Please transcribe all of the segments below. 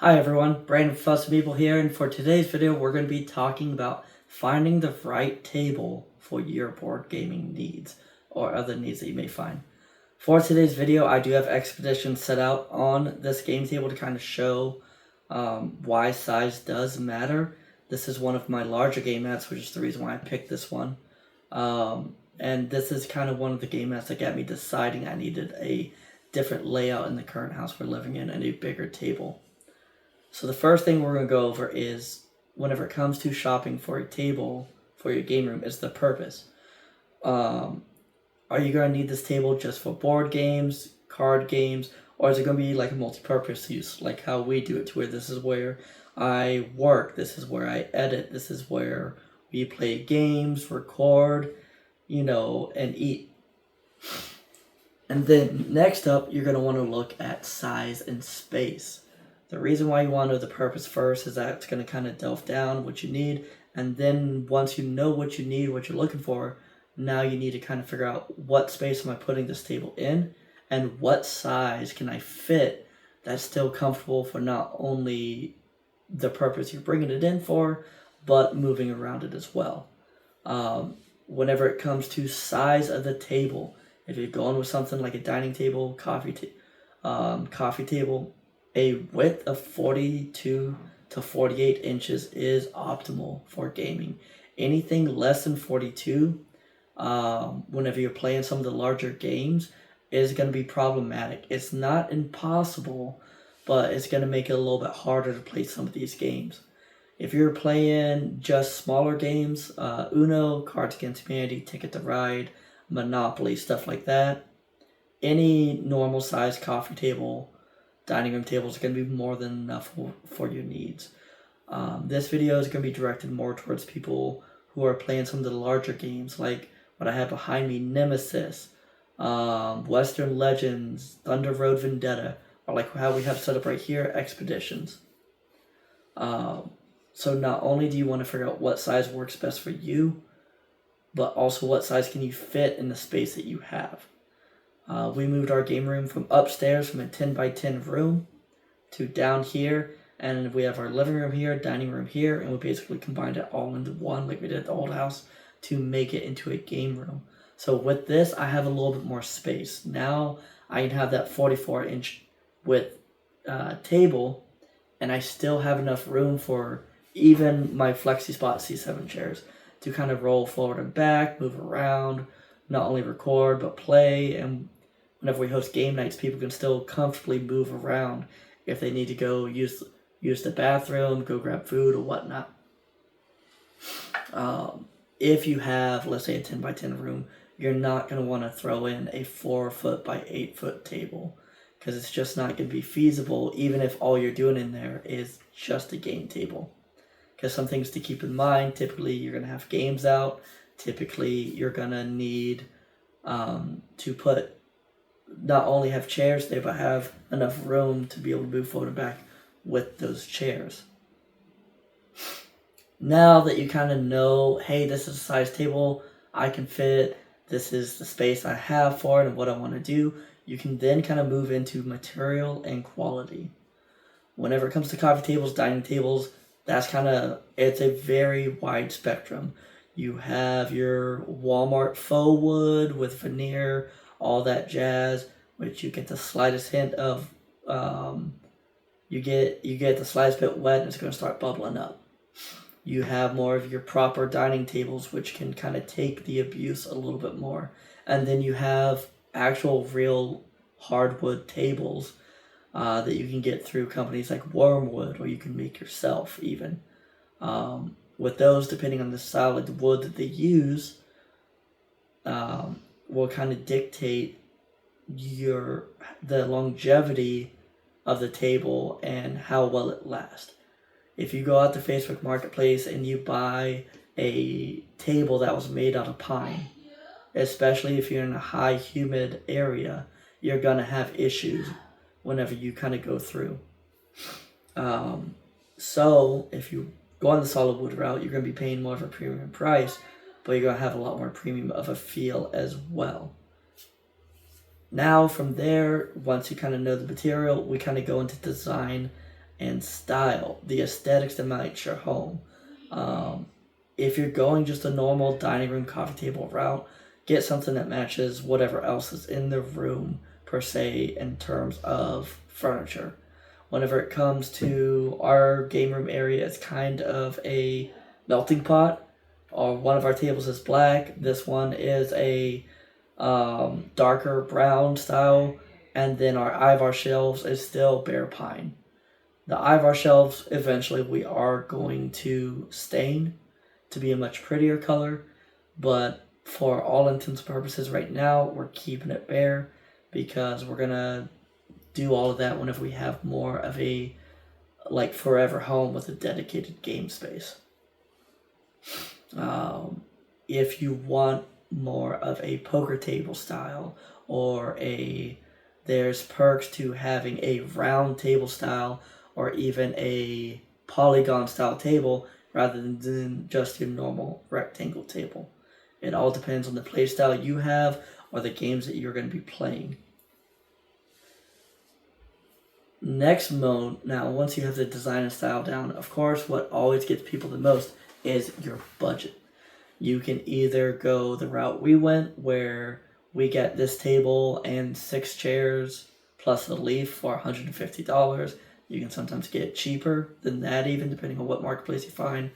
Hi everyone, Brandon Fuss People here, and for today's video we're going to be talking about finding the right table for your board gaming needs, or other needs that you may find. For today's video, I do have Expeditions set out on this game table to kind of show why size does matter. This is one of my larger game mats, which is the reason why I picked this one. And this is kind of one of the game mats that got me deciding I needed a different layout in the current house we're living in and a bigger table. So the first thing we're going to go over is, whenever it comes to shopping for a table for your game room, is the purpose. Are you going to need this table just for board games, card games, or is it going to be like a multi-purpose use, like how we do it, to where this is where I work, this is where I edit, this is where we play games, record, and eat. And then next up, you're going to want to look at size and space. The reason why you want to know the purpose first is that it's going to kind of delve down what you need, and then once you know what you need, what you're looking for, now you need to kind of figure out what space am I putting this table in, and what size can I fit that's still comfortable for not only the purpose you're bringing it in for, but moving around it as well. Whenever it comes to size of the table, if you're going with something like a dining table, coffee table, a width of 42 to 48 inches is optimal for gaming. Anything less than 42, whenever you're playing some of the larger games, is going to be problematic. It's not impossible, but it's going to make it a little bit harder to play some of these games. If you're playing just smaller games, Uno, Cards Against Humanity, Ticket to Ride, Monopoly, stuff like that, any normal size coffee table, dining room table is going to be more than enough for your needs. This video is going to be directed more towards people who are playing some of the larger games, like what I have behind me, Nemesis, Western Legends, Thunder Road Vendetta, or like how we have set up right here, Expeditions. So not only do you want to figure out what size works best for you, but also what size can you fit in the space that you have. We moved our game room from upstairs from a 10 by 10 room to down here, and we have our living room here, dining room here, and we basically combined it all into one like we did at the old house to make it into a game room. So with this, I have a little bit more space. Now I can have that 44-inch width table, and I still have enough room for even my FlexiSpot C7 chairs to kind of roll forward and back, move around, not only record, but play. And whenever we host game nights, people can still comfortably move around if they need to go use the bathroom, go grab food or whatnot. If you have, let's say, a 10 by 10 room, you're not going to want to throw in a 4 foot by 8 foot table, because it's just not going to be feasible, even if all you're doing in there is just a game table. Because some things to keep in mind: typically you're going to have games out, typically you're going to need to put, not only have chairs there, but have enough room to be able to move forward and back with those chairs. Now that you kind of know, hey, this is a size table I can fit, this is the space I have for it and what I want to do, you can then kind of move into material and quality. Whenever it comes to coffee tables, dining tables, it's a very wide spectrum. You have your Walmart faux wood with veneer, all that jazz, which you get the slightest hint of, you get the slightest bit wet and it's going to start bubbling up. You have more of your proper dining tables, which can kind of take the abuse a little bit more. And then you have actual real hardwood tables that you can get through companies like Wormwood, or you can make yourself even. With those, depending on the style of the wood that they use, will kind of dictate the longevity of the table and how well it lasts. If you go out to Facebook Marketplace and you buy a table that was made out of pine, especially if you're in a high humid area, you're gonna have issues whenever you kind of go through. So if you go on the solid wood route, you're going to be paying more of a premium price, but you're going to have a lot more premium of a feel as well. Now from there, once you kind of know the material, we kind of go into design and style, the aesthetics that match your home. If you're going just a normal dining room coffee table route, get something that matches whatever else is in the room per se in terms of furniture. Whenever it comes to our game room area, it's kind of a melting pot. Or one of our tables is black. This one is a darker brown style, and then our Ivar shelves is still bare pine. The Ivar shelves eventually we are going to stain to be a much prettier color, but for all intents and purposes right now we're keeping it bare because we're gonna do all of that whenever we have more of a like forever home with a dedicated game space. If you want more of a poker table style or there's perks to having a round table style or even a polygon style table rather than just your normal rectangle table. It all depends on the play style you have or the games that you're going to be playing. Next mode, now once you have the design and style down, of course what always gets people the most is your budget. You can either go the route we went where we get this table and 6 chairs plus a leaf for $150. You can sometimes get cheaper than that even depending on what marketplace you find.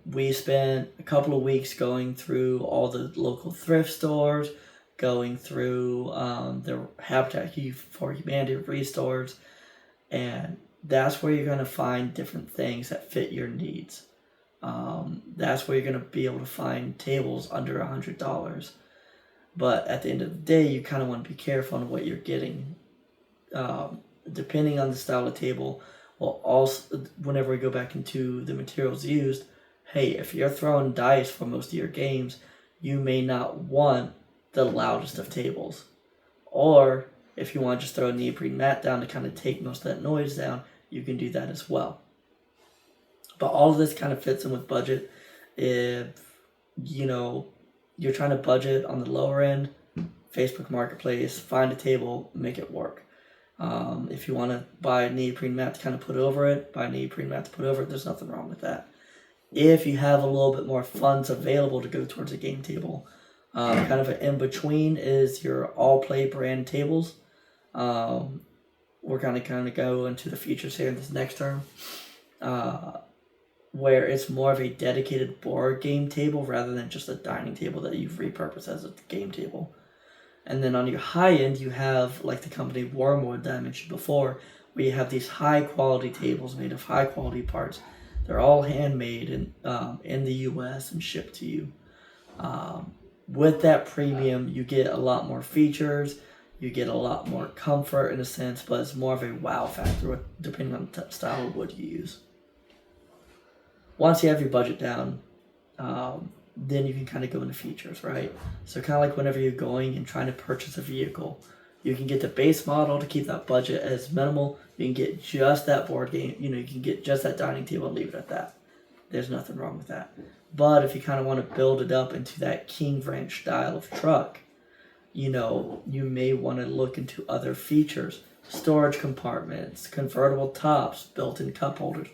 We spent a couple of weeks going through all the local thrift stores, going through the Habitat for Humanity restores, and that's where you're going to find different things that fit your needs. That's where you're going to be able to find tables under $100. But at the end of the day, you kind of want to be careful on what you're getting. Depending on the style of table, well, also, whenever we go back into the materials used, hey, if you're throwing dice for most of your games, you may not want the loudest of tables. Or if you want to just throw a neoprene mat down to kind of take most of that noise down, you can do that as well. But all of this kind of fits in with budget. If, you're trying to budget on the lower end, Facebook Marketplace, find a table, make it work. If you want to buy a neoprene mat to kind of put over it, there's nothing wrong with that. If you have a little bit more funds available to go towards a game table, kind of an in-between is your all-play brand tables. We're going to kind of go into the features here in this next term. Where it's more of a dedicated board game table rather than just a dining table that you've repurposed as a game table. And then on your high end, you have like the company Wormwood that I mentioned before, where you have these high quality tables made of high quality parts. They're all handmade in the US and shipped to you. With that premium, you get a lot more features, you get a lot more comfort in a sense, but it's more of a wow factor depending on the style of wood you use. Once you have your budget down, then you can kind of go into features, right? So kind of like whenever you're going and trying to purchase a vehicle, you can get the base model to keep that budget as minimal. You can get just that board game, you can get just that dining table and leave it at that. There's nothing wrong with that. But if you kind of want to build it up into that King Ranch style of truck, you may want to look into other features, storage compartments, convertible tops, built-in cup holders,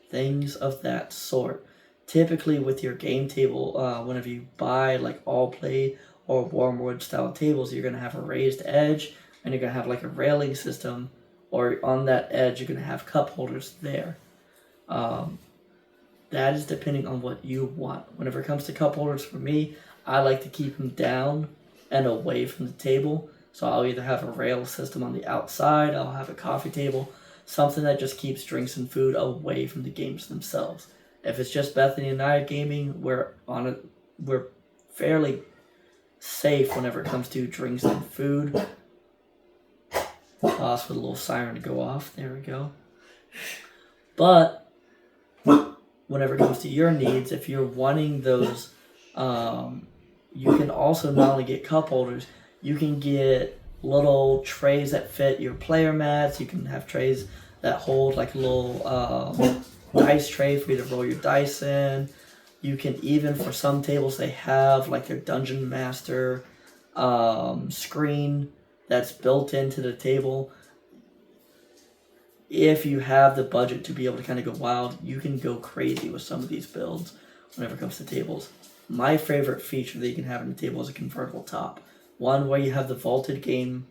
things of that sort. Typically with your game table, whenever you buy like all play or Wormwood style tables, you're going to have a raised edge and you're going to have like a railing system, or on that edge you're going to have cup holders there. That is depending on what you want. Whenever it comes to cup holders, for me, I like to keep them down and away from the table. So I'll either have a rail system on the outside, I'll have a coffee table, something that just keeps drinks and food away from the games themselves. If it's just Bethany and I gaming, we're fairly safe whenever it comes to drinks and food. Pause for the little siren to go off. There we go. But whenever it comes to your needs, if you're wanting those, you can also not only get cup holders, you can get little trays that fit your player mats. You can have trays that hold like a little dice tray for you to roll your dice in. You can even, for some tables, they have like their Dungeon Master screen that's built into the table. if you have the budget to be able to kind of go wild, you can go crazy with some of these builds whenever it comes to tables. My favorite feature that you can have in the table is a convertible top. One where you have the vaulted game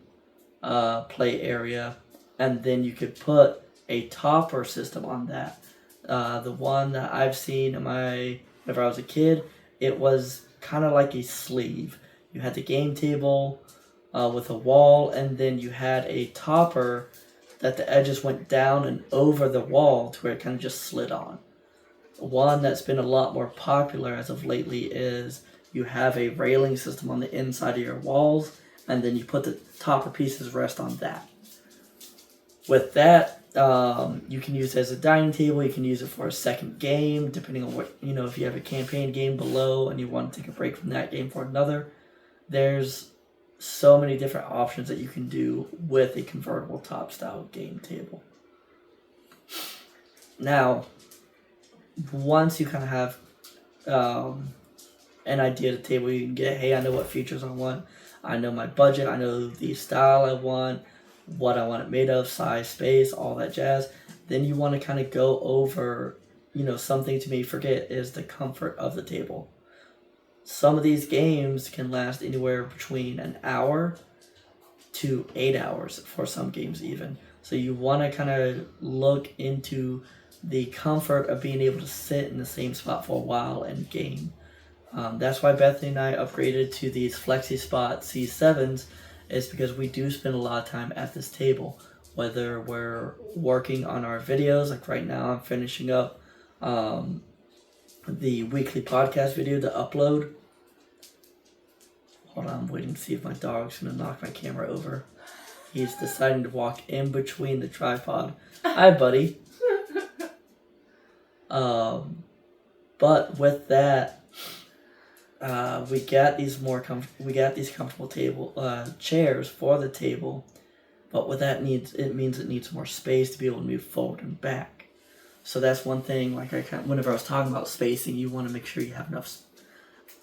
play area, and then you could put a topper system on that. The one that I've seen whenever I was a kid, it was kind of like a sleeve. You had the game table with a wall, and then you had a topper that the edges went down and over the wall to where it kind of just slid on. One that's been a lot more popular as of lately is you have a railing system on the inside of your walls, and then you put the topper pieces rest on that. With that, you can use it as a dining table. You can use it for a second game, depending on what, if you have a campaign game below and you want to take a break from that game for another. There's so many different options that you can do with a convertible top style game table. Now, once you kind of have an idea of the table, you can get, hey, I know what features I want. I know my budget. I know the style I want, what I want it made of, size, space, all that jazz. Then you want to kind of go over, something to me forget is the comfort of the table. Some of these games can last anywhere between an hour to 8 hours for some games even. So you want to kind of look into the comfort of being able to sit in the same spot for a while and game. That's why Bethany and I upgraded to these FlexiSpot C7s, is because we do spend a lot of time at this table. Whether we're working on our videos, like right now I'm finishing up the weekly podcast video to upload. Hold on, I'm waiting to see if my dog's going to knock my camera over. He's deciding to walk in between the tripod. Hi, buddy. But with that, we got these comfortable table chairs for the table. But what that means, it needs more space to be able to move forward and back. So that's one thing. Like whenever I was talking about spacing, you want to make sure you have enough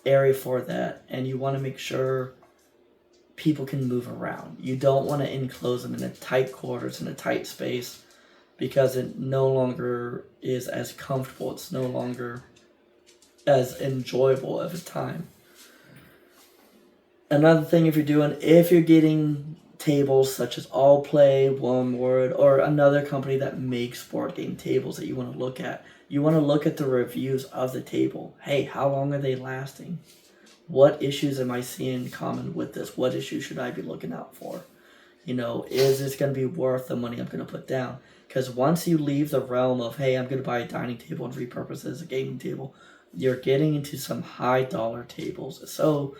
area for that, and you want to make sure people can move around. You don't want to enclose them in a tight quarters, in a tight space, because it no longer is as comfortable. It's no longer as enjoyable of a time. Another thing, if you're getting tables such as All Play, Wormwood, or another company that makes board game tables that you want to look at, you want to look at the reviews of the table. Hey, how long are they lasting? What issues am I seeing common with this? What issues should I be looking out for? Is this going to be worth the money I'm going to put down? Because once you leave the realm of, hey, I'm going to buy a dining table and repurpose it as a gaming table, you're getting into some high dollar tables. So,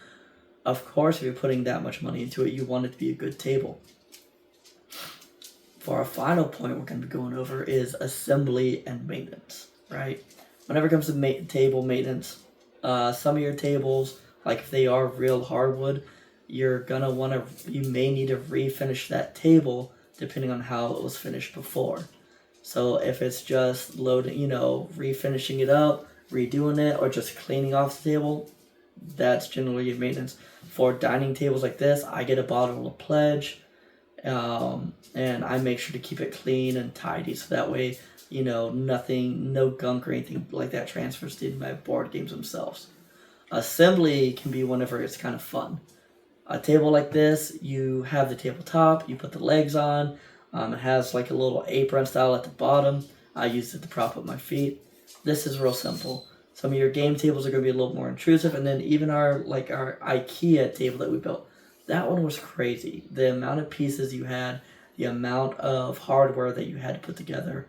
of course, if you're putting that much money into it, you want it to be a good table. For our final point we're going to be going over is assembly and maintenance, right? Whenever it comes to table maintenance, some of your tables, like if they are real hardwood, you may need to refinish that table depending on how it was finished before. So if it's just loading, refinishing it up, redoing it, or just cleaning off the table, that's generally your maintenance. For dining tables like this, I get a bottle of Pledge, and I make sure to keep it clean and tidy, so that way, nothing, no gunk or anything like that transfers to my board games themselves. Assembly can be whenever it's kind of fun. A table like this, you have the tabletop, you put the legs on, it has like a little apron style at the bottom. I use it to prop up my feet. This is real simple. Some of your game tables are going to be a little more intrusive, and then even our IKEA table that we built, that one was crazy. The amount of pieces you had, the amount of hardware that you had to put together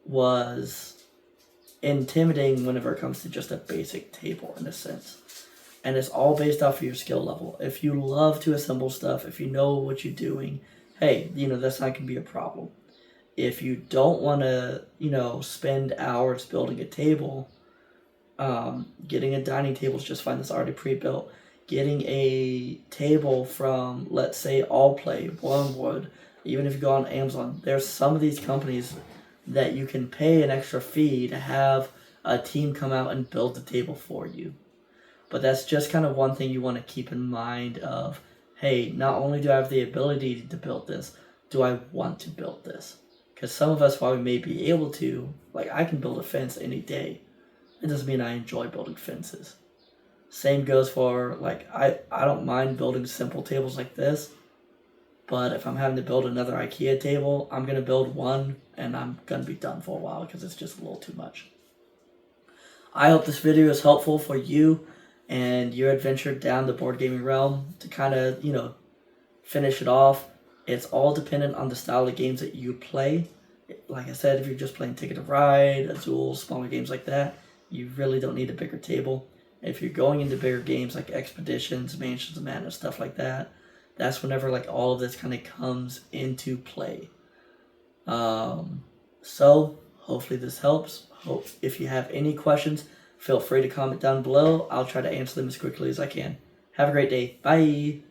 was intimidating whenever it comes to just a basic table in a sense. And it's all based off of your skill level. If you love to assemble stuff, if you know what you're doing, hey, that's not going to be a problem. If you don't want to, spend hours building a table, getting a dining table is just fine. That's already pre-built. Getting a table from, let's say, All Play, Wormwood, even if you go on Amazon, there's some of these companies that you can pay an extra fee to have a team come out and build the table for you. But that's just kind of one thing you want to keep in mind of, hey, not only do I have the ability to build this, do I want to build this? Because some of us, while we may be able to, like I can build a fence any day. It doesn't mean I enjoy building fences. Same goes for, like, I don't mind building simple tables like this, but if I'm having to build another IKEA table, I'm going to build one and I'm going to be done for a while because it's just a little too much. I hope this video is helpful for you and your adventure down the board gaming realm to kind of, finish it off. It's all dependent on the style of games that you play. Like I said, if you're just playing Ticket to Ride, Azul, smaller games like that, you really don't need a bigger table. If you're going into bigger games like Expeditions, Mansions of Madness, stuff like that, that's whenever like all of this kind of comes into play. So hopefully this helps. If you have any questions, feel free to comment down below. I'll try to answer them as quickly as I can. Have a great day. Bye.